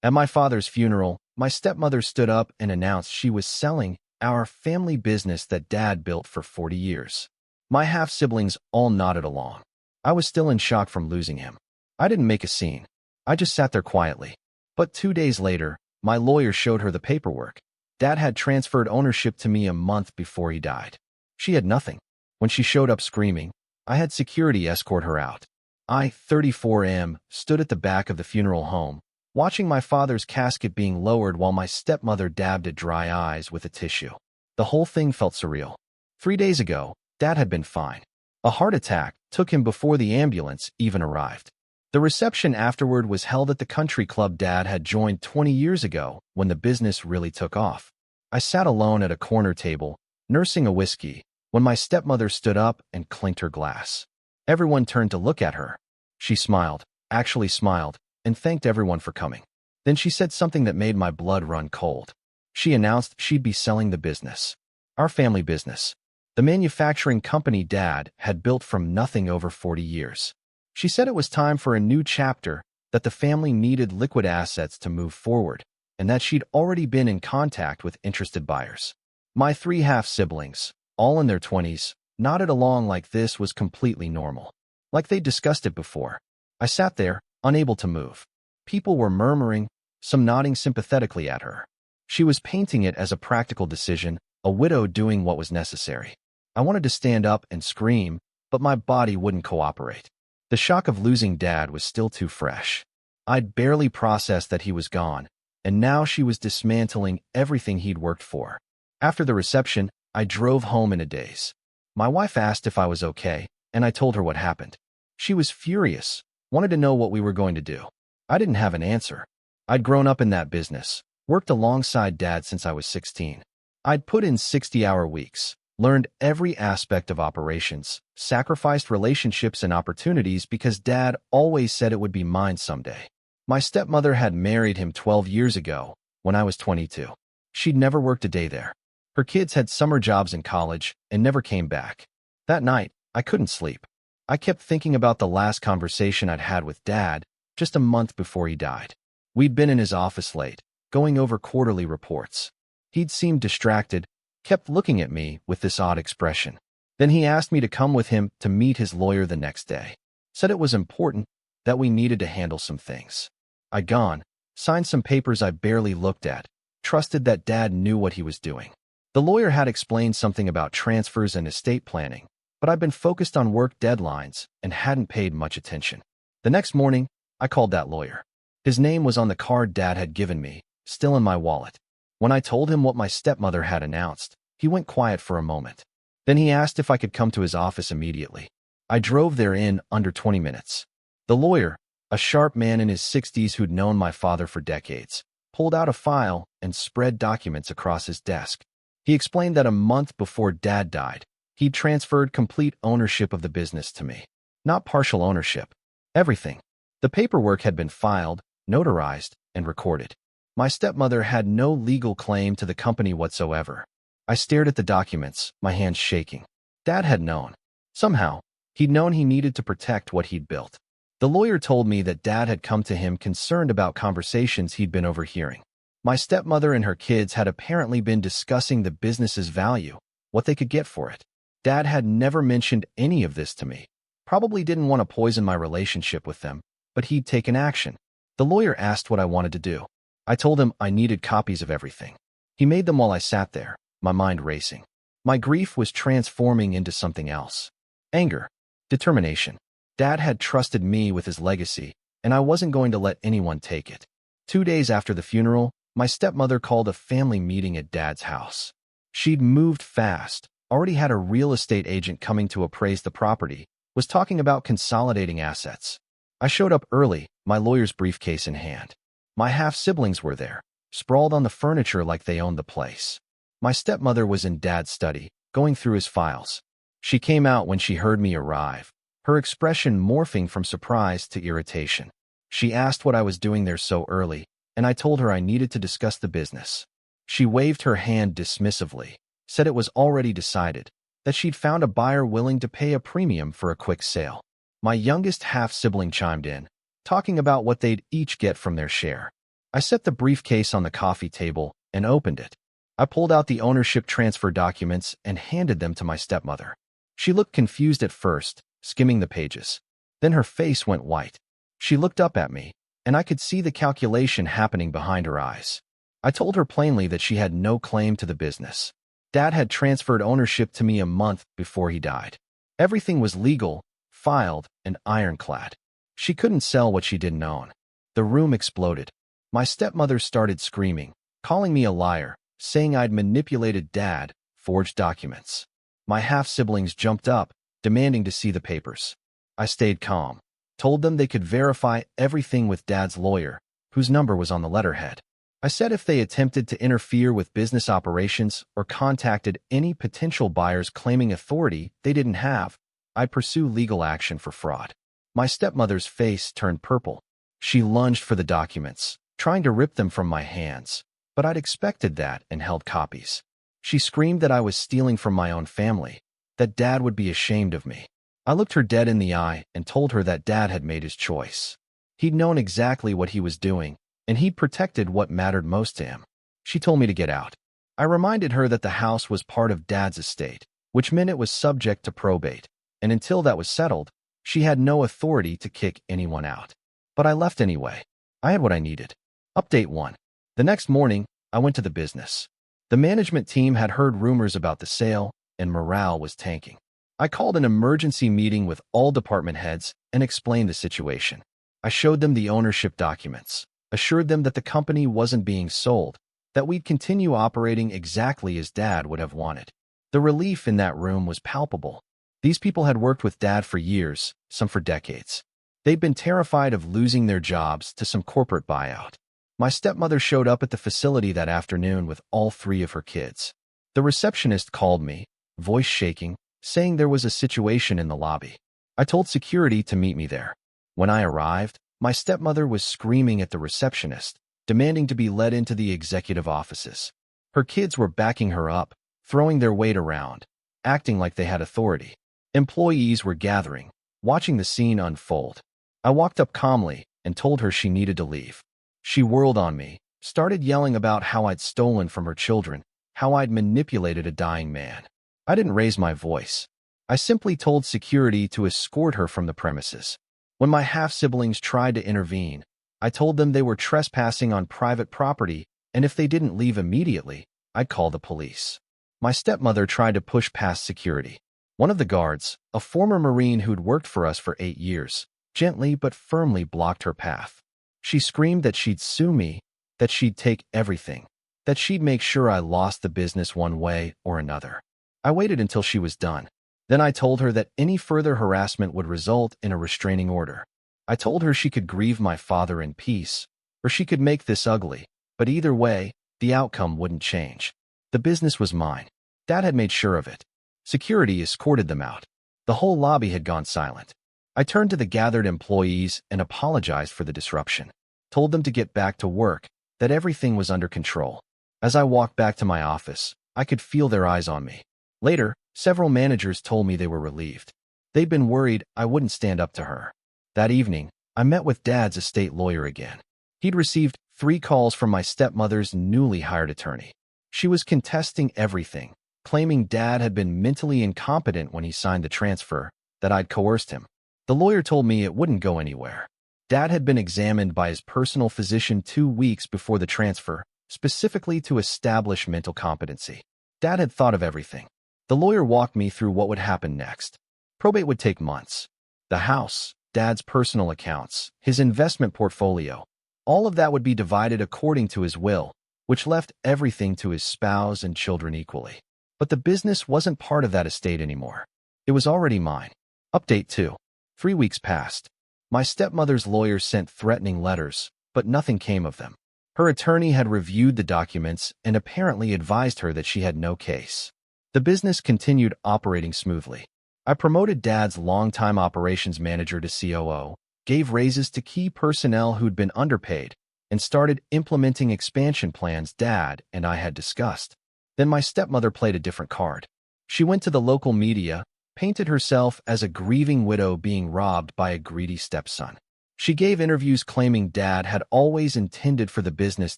At my father's funeral, my stepmother stood up and announced she was selling our family business that Dad built for 40 years. My half-siblings all nodded along. I was still in shock from losing him. I didn't make a scene. I just sat there quietly. But 2 days later, my lawyer showed her the paperwork. Dad had transferred ownership to me a month before he died. She had nothing. When she showed up screaming, I had security escort her out. I, 34M, stood at the back of the funeral home, watching my father's casket being lowered while my stepmother dabbed at dry eyes with a tissue. The whole thing felt surreal. 3 days ago, Dad had been fine. A heart attack took him before the ambulance even arrived. The reception afterward was held at the country club Dad had joined 20 years ago when the business really took off. I sat alone at a corner table, nursing a whiskey, when my stepmother stood up and clinked her glass. Everyone turned to look at her. She smiled, actually smiled, and thanked everyone for coming. Then she said something that made my blood run cold. She announced she'd be selling the business. Our family business. The manufacturing company Dad had built from nothing over 40 years. She said it was time for a new chapter, that the family needed liquid assets to move forward, and that she'd already been in contact with interested buyers. My 3 half-siblings, all in their 20s, nodded along like this was completely normal. Like they'd discussed it before. I sat there, unable to move. People were murmuring, some nodding sympathetically at her. She was painting it as a practical decision, a widow doing what was necessary. I wanted to stand up and scream, but my body wouldn't cooperate. The shock of losing Dad was still too fresh. I'd barely processed that he was gone, and now she was dismantling everything he'd worked for. After the reception, I drove home in a daze. My wife asked if I was okay, and I told her what happened. She was furious, wanted to know what we were going to do. I didn't have an answer. I'd grown up in that business, worked alongside Dad since I was 16. I'd put in 60-hour weeks, learned every aspect of operations, sacrificed relationships and opportunities because Dad always said it would be mine someday. My stepmother had married him 12 years ago, when I was 22. She'd never worked a day there. Her kids had summer jobs in college and never came back. That night, I couldn't sleep. I kept thinking about the last conversation I'd had with Dad, just a month before he died. We'd been in his office late, going over quarterly reports. He'd seemed distracted, kept looking at me with this odd expression. Then he asked me to come with him to meet his lawyer the next day. Said it was important, that we needed to handle some things. I'd gone, signed some papers I barely looked at, trusted that Dad knew what he was doing. The lawyer had explained something about transfers and estate planning, but I'd been focused on work deadlines and hadn't paid much attention. The next morning, I called that lawyer. His name was on the card Dad had given me, still in my wallet. When I told him what my stepmother had announced, he went quiet for a moment. Then he asked if I could come to his office immediately. I drove there in under 20 minutes. The lawyer, a sharp man in his 60s who'd known my father for decades, pulled out a file and spread documents across his desk. He explained that a month before Dad died, he'd transferred complete ownership of the business to me. Not partial ownership. Everything. The paperwork had been filed, notarized, and recorded. My stepmother had no legal claim to the company whatsoever. I stared at the documents, my hands shaking. Dad had known. Somehow, he'd known he needed to protect what he'd built. The lawyer told me that Dad had come to him concerned about conversations he'd been overhearing. My stepmother and her kids had apparently been discussing the business's value, what they could get for it. Dad had never mentioned any of this to me. Probably didn't want to poison my relationship with them, but he'd taken action. The lawyer asked what I wanted to do. I told him I needed copies of everything. He made them while I sat there, my mind racing. My grief was transforming into something else. Anger. Determination. Dad had trusted me with his legacy, and I wasn't going to let anyone take it. 2 days after the funeral, my stepmother called a family meeting at Dad's house. She'd moved fast, already had a real estate agent coming to appraise the property, was talking about consolidating assets. I showed up early, my lawyer's briefcase in hand. My half-siblings were there, sprawled on the furniture like they owned the place. My stepmother was in Dad's study, going through his files. She came out when she heard me arrive, her expression morphing from surprise to irritation. She asked what I was doing there so early, and I told her I needed to discuss the business. She waved her hand dismissively, said it was already decided, that she'd found a buyer willing to pay a premium for a quick sale. My youngest half-sibling chimed in, talking about what they'd each get from their share. I set the briefcase on the coffee table and opened it. I pulled out the ownership transfer documents and handed them to my stepmother. She looked confused at first, skimming the pages. Then her face went white. She looked up at me, and I could see the calculation happening behind her eyes. I told her plainly that she had no claim to the business. Dad had transferred ownership to me a month before he died. Everything was legal, filed, and ironclad. She couldn't sell what she didn't own. The room exploded. My stepmother started screaming, calling me a liar, saying I'd manipulated Dad, forged documents. My half-siblings jumped up, demanding to see the papers. I stayed calm, told them they could verify everything with Dad's lawyer, whose number was on the letterhead. I said if they attempted to interfere with business operations or contacted any potential buyers claiming authority they didn't have, I'd pursue legal action for fraud. My stepmother's face turned purple. She lunged for the documents, trying to rip them from my hands, but I'd expected that and held copies. She screamed that I was stealing from my own family, that Dad would be ashamed of me. I looked her dead in the eye and told her that Dad had made his choice. He'd known exactly what he was doing, and he'd protected what mattered most to him. She told me to get out. I reminded her that the house was part of Dad's estate, which meant it was subject to probate, and until that was settled, she had no authority to kick anyone out. But I left anyway. I had what I needed. Update 1. The next morning, I went to the business. The management team had heard rumors about the sale, and morale was tanking. I called an emergency meeting with all department heads and explained the situation. I showed them the ownership documents, assured them that the company wasn't being sold, that we'd continue operating exactly as Dad would have wanted. The relief in that room was palpable. These people had worked with Dad for years, some for decades. They'd been terrified of losing their jobs to some corporate buyout. My stepmother showed up at the facility that afternoon with all 3 of her kids. The receptionist called me, voice shaking, saying there was a situation in the lobby. I told security to meet me there. When I arrived, my stepmother was screaming at the receptionist, demanding to be led into the executive offices. Her kids were backing her up, throwing their weight around, acting like they had authority. Employees were gathering, watching the scene unfold. I walked up calmly and told her she needed to leave. She whirled on me, started yelling about how I'd stolen from her children, how I'd manipulated a dying man. I didn't raise my voice. I simply told security to escort her from the premises. When my half-siblings tried to intervene, I told them they were trespassing on private property, and if they didn't leave immediately, I'd call the police. My stepmother tried to push past security. One of the guards, a former Marine who'd worked for us for 8 years, gently but firmly blocked her path. She screamed that she'd sue me, that she'd take everything, that she'd make sure I lost the business one way or another. I waited until she was done. Then I told her that any further harassment would result in a restraining order. I told her she could grieve my father in peace, or she could make this ugly, but either way, the outcome wouldn't change. The business was mine. Dad had made sure of it. Security escorted them out. The whole lobby had gone silent. I turned to the gathered employees and apologized for the disruption, told them to get back to work, that everything was under control. As I walked back to my office, I could feel their eyes on me. Later, several managers told me they were relieved. They'd been worried I wouldn't stand up to her. That evening, I met with Dad's estate lawyer again. He'd received 3 calls from my stepmother's newly hired attorney. She was contesting everything, claiming Dad had been mentally incompetent when he signed the transfer, that I'd coerced him. The lawyer told me it wouldn't go anywhere. Dad had been examined by his personal physician 2 weeks before the transfer, specifically to establish mental competency. Dad had thought of everything. The lawyer walked me through what would happen next. Probate would take months. The house, Dad's personal accounts, his investment portfolio, all of that would be divided according to his will, which left everything to his spouse and children equally. But the business wasn't part of that estate anymore. It was already mine. Update 2. 3 weeks passed. My stepmother's lawyer sent threatening letters, but nothing came of them. Her attorney had reviewed the documents and apparently advised her that she had no case. The business continued operating smoothly. I promoted Dad's longtime operations manager to COO, gave raises to key personnel who'd been underpaid, and started implementing expansion plans Dad and I had discussed. Then my stepmother played a different card. She went to the local media, painted herself as a grieving widow being robbed by a greedy stepson. She gave interviews claiming Dad had always intended for the business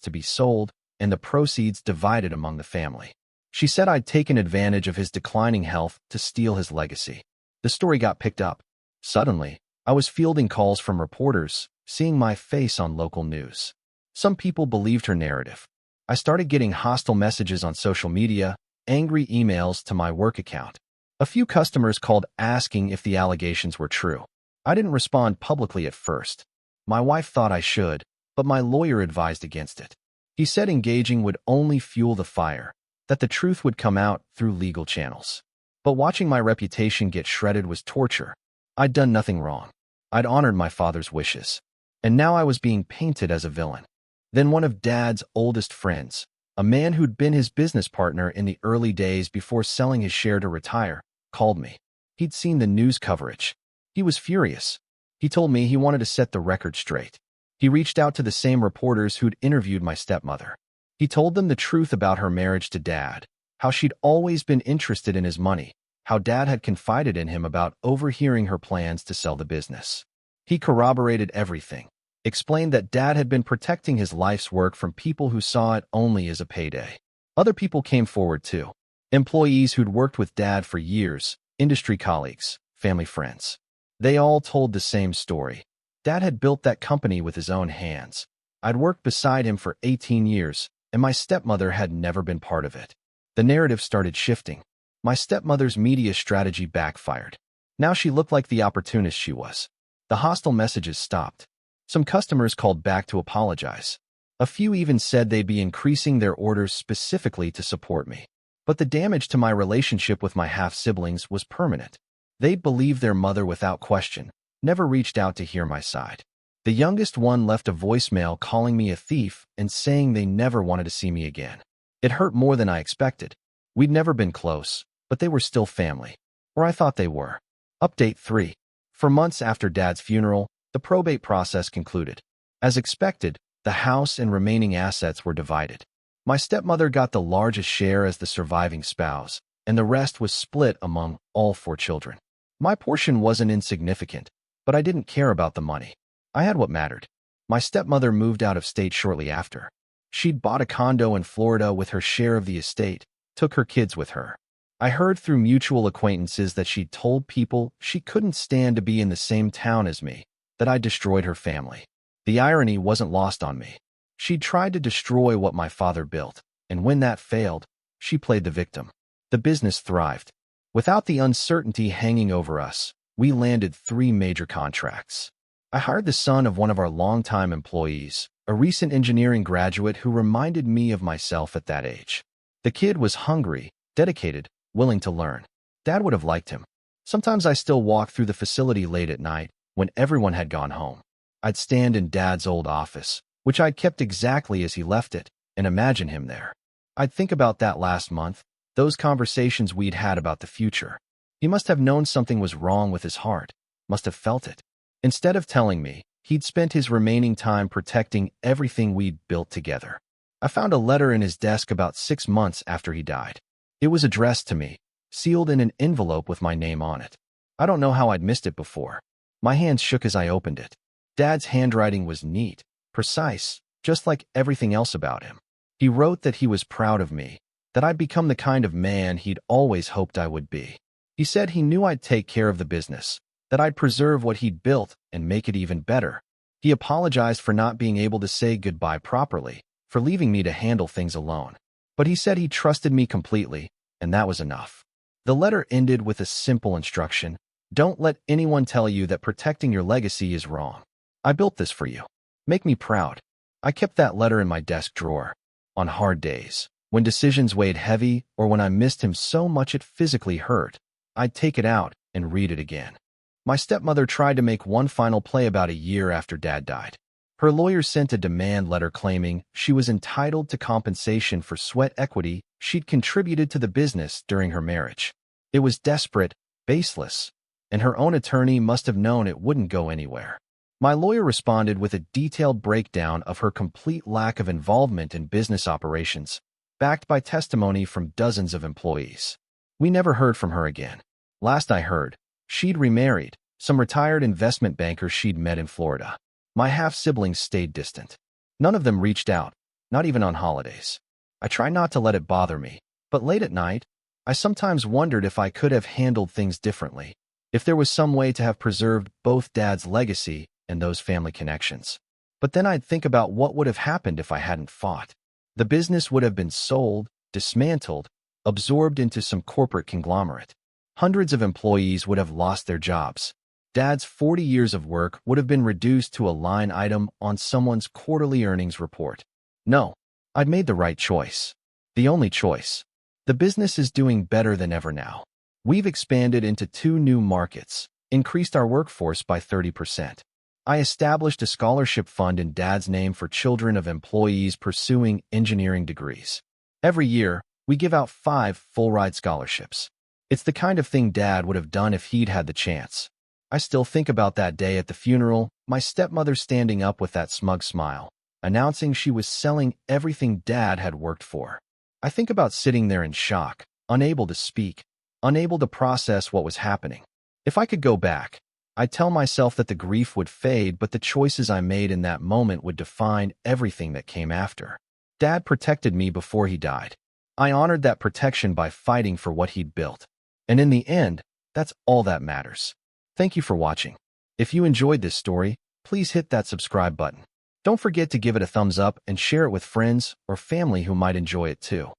to be sold and the proceeds divided among the family. She said I'd taken advantage of his declining health to steal his legacy. The story got picked up. Suddenly, I was fielding calls from reporters, seeing my face on local news. Some people believed her narrative. I started getting hostile messages on social media, angry emails to my work account. A few customers called asking if the allegations were true. I didn't respond publicly at first. My wife thought I should, but my lawyer advised against it. He said engaging would only fuel the fire, that the truth would come out through legal channels. But watching my reputation get shredded was torture. I'd done nothing wrong. I'd honored my father's wishes. And now I was being painted as a villain. Then one of Dad's oldest friends, a man who'd been his business partner in the early days before selling his share to retire, called me. He'd seen the news coverage. He was furious. He told me he wanted to set the record straight. He reached out to the same reporters who'd interviewed my stepmother. He told them the truth about her marriage to Dad, how she'd always been interested in his money, how Dad had confided in him about overhearing her plans to sell the business. He corroborated everything, explained that Dad had been protecting his life's work from people who saw it only as a payday. Other people came forward too. Employees who'd worked with Dad for years, industry colleagues, family friends. They all told the same story. Dad had built that company with his own hands. I'd worked beside him for 18 years, and my stepmother had never been part of it. The narrative started shifting. My stepmother's media strategy backfired. Now she looked like the opportunist she was. The hostile messages stopped. Some customers called back to apologize. A few even said they'd be increasing their orders specifically to support me. But the damage to my relationship with my half-siblings was permanent. They believed their mother without question, never reached out to hear my side. The youngest one left a voicemail calling me a thief and saying they never wanted to see me again. It hurt more than I expected. We'd never been close, but they were still family. Or I thought they were. Update 3. For months after Dad's funeral, the probate process concluded. As expected, the house and remaining assets were divided. My stepmother got the largest share as the surviving spouse, and the rest was split among all 4 children. My portion wasn't insignificant, but I didn't care about the money. I had what mattered. My stepmother moved out of state shortly after. She'd bought a condo in Florida with her share of the estate, took her kids with her. I heard through mutual acquaintances that she'd told people she couldn't stand to be in the same town as me, that I destroyed her family. The irony wasn't lost on me. She'd tried to destroy what my father built, and when that failed, she played the victim. The business thrived. Without the uncertainty hanging over us, we landed 3 major contracts. I hired the son of one of our longtime employees, a recent engineering graduate who reminded me of myself at that age. The kid was hungry, dedicated, willing to learn. Dad would have liked him. Sometimes I still walked through the facility late at night when everyone had gone home. I'd stand in Dad's old office, which I'd kept exactly as he left it, and imagine him there. I'd think about that last month, those conversations we'd had about the future. He must have known something was wrong with his heart, must have felt it. Instead of telling me, he'd spent his remaining time protecting everything we'd built together. I found a letter in his desk about 6 months after he died. It was addressed to me, sealed in an envelope with my name on it. I don't know how I'd missed it before. My hands shook as I opened it. Dad's handwriting was neat, precise, just like everything else about him. He wrote that he was proud of me, that I'd become the kind of man he'd always hoped I would be. He said he knew I'd take care of the business, that I'd preserve what he'd built and make it even better. He apologized for not being able to say goodbye properly, for leaving me to handle things alone. But he said he trusted me completely, and that was enough. The letter ended with a simple instruction: don't let anyone tell you that protecting your legacy is wrong. I built this for you. Make me proud. I kept that letter in my desk drawer. On hard days, when decisions weighed heavy or when I missed him so much it physically hurt, I'd take it out and read it again. My stepmother tried to make one final play about a year after Dad died. Her lawyer sent a demand letter claiming she was entitled to compensation for sweat equity she'd contributed to the business during her marriage. It was desperate, baseless, and her own attorney must have known it wouldn't go anywhere. My lawyer responded with a detailed breakdown of her complete lack of involvement in business operations, backed by testimony from dozens of employees. We never heard from her again. Last I heard, she'd remarried some retired investment banker she'd met in Florida. My half-siblings stayed distant. None of them reached out, not even on holidays. I try not to let it bother me, but late at night, I sometimes wondered if I could have handled things differently, if there was some way to have preserved both Dad's legacy and those family connections. But then I'd think about what would have happened if I hadn't fought. The business would have been sold, dismantled, absorbed into some corporate conglomerate. Hundreds of employees would have lost their jobs. Dad's 40 years of work would have been reduced to a line item on someone's quarterly earnings report. No, I'd made the right choice. The only choice. The business is doing better than ever now. We've expanded into 2 new markets, increased our workforce by 30%. I established a scholarship fund in Dad's name for children of employees pursuing engineering degrees. Every year, we give out 5 full-ride scholarships. It's the kind of thing Dad would have done if he'd had the chance. I still think about that day at the funeral, my stepmother standing up with that smug smile, announcing she was selling everything Dad had worked for. I think about sitting there in shock, unable to speak, unable to process what was happening. If I could go back, I'd tell myself that the grief would fade, but the choices I made in that moment would define everything that came after. Dad protected me before he died. I honored that protection by fighting for what he'd built. And in the end, that's all that matters. Thank you for watching. If you enjoyed this story, please hit that subscribe button. Don't forget to give it a thumbs up and share it with friends or family who might enjoy it too.